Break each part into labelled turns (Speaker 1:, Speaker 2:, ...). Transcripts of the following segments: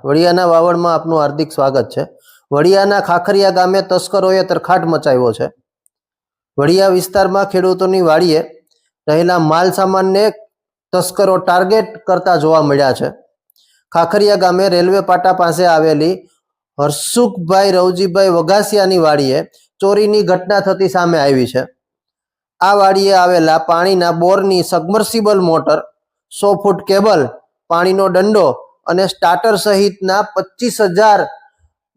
Speaker 1: વડિયાના વાવડમાં આપનું હાર્દિક સ્વાગત છે। વડિયાના ખાખરિયા ગામે તસ્કરોએ તરખાટ મચાવ્યો છે। વડિયા વિસ્તારમાં ખેડૂતોની વાડીએ રહેલા માલ સામાનને તસ્કરો ટાર્ગેટ કરતા જોવા મળ્યા છે। ખાખરિયા ગામે રેલવે પાટા પાસે આવેલી હરસુખભાઈ રવજીભાઈ વઘાસિયાની વાડીએ ચોરીની ઘટના થતી સામે આવી છે। આ વાડીએ આવેલા પાણીના બોરની સબમર્સિબલ મોટર, 100 ફૂટ કેબલ, પાણીનો દંડો અને સ્ટાર્ટર સહિતના 25,000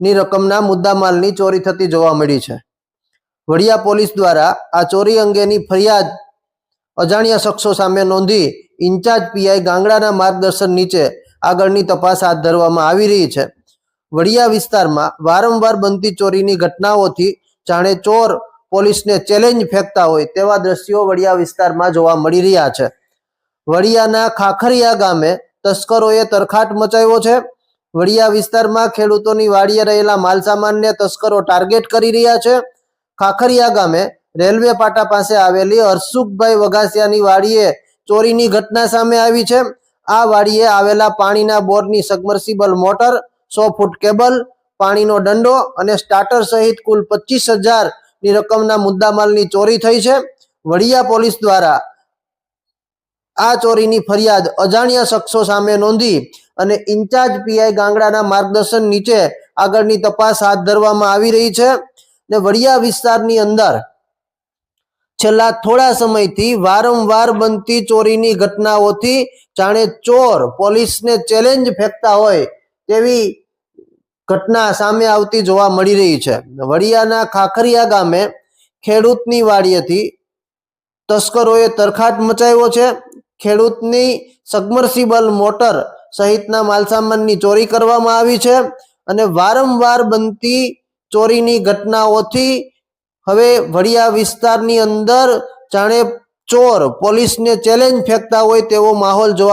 Speaker 1: ની રકમના મુદ્દામાલની ચોરી થતી જોવા મળી છે। વડિયા પોલીસ દ્વારા આ ચોરી અંગેની ફરિયાદ અજાણ્યા શખ્સો સામે નોંધી ઇન્ચાર્જ પીઆઈ ગાંગડાના માર્ગદર્શન નીચે આગળની તપાસ હાથ ધરવામાં આવી રહી છે। વડિયા વિસ્તારમાં વારંવાર બનતી ચોરીની ઘટનાઓથી જાણે ચોર પોલીસને ચેલેન્જ ફેંકતા હોય તેવા દ્રશ્યો વડિયા વિસ્તારમાં જોવા મળી રહ્યા છે। વડિયાના ખાખરિયા ગામે તસ્કરોએ તરખાટ મચાવ્યો છે। વડિયા વિસ્તારમાં ખેડૂતોની વાડીએ રહેલા માલસામાનને તસ્કરો ટાર્ગેટ કરી રહ્યા છે। ખાખરિયા ગામે રેલવે પાટા પાસે આવેલી હરસુખભાઈ વઘાસિયાની વાડીએ ચોરીની ઘટના સામે આવી છે। આ વાડીએ આવેલા પાણીના બોરની સબમર્સિબલ મોટર, 100 ફૂટ કેબલ, પાણીનો દંડો અને સ્ટાર્ટર સહિત કુલ 25,000 ની રકમના મુદ્દામાલની ચોરી થઈ છે। વડિયા પોલીસ દ્વારા આ ચોરીની ફરિયાદ અજાણ્યા શખ્સો સામે નોંધી અને ઇન્ચાર્જ પીઆઈ ગાંગડાના માર્ગદર્શન નીચે આગળની તપાસ હાથ ધરવામાં આવી રહી છે। ને વડિયા વિસ્તારની અંદર છેલ્લા થોડા સમયથી વારંવાર બનતી ચોરીની ઘટનાઓથી જાણે ચોર પોલીસને ચેલેન્જ ફેંકતા હોય તેવી ઘટના સામે આવતી જોવા મળી રહી છે। વડિયાના ખાખરિયા ગામે ખેડૂતની વાડીએથી તસ્કરોએ તરખાટ મચાવ્યો છે। ખેડૂતની સબમર્સિબલ મોટર સહિતના માલસામાનની ચોરી કરવામાં આવી છે અને વારંવાર બનતી ચોરીની ઘટનાઓથી હવે વડિયા વિસ્તારની અંદર જાણે ચોર પોલીસને ચેલેન્જ ફેંકતા હોય તેવો માહોલ જોવા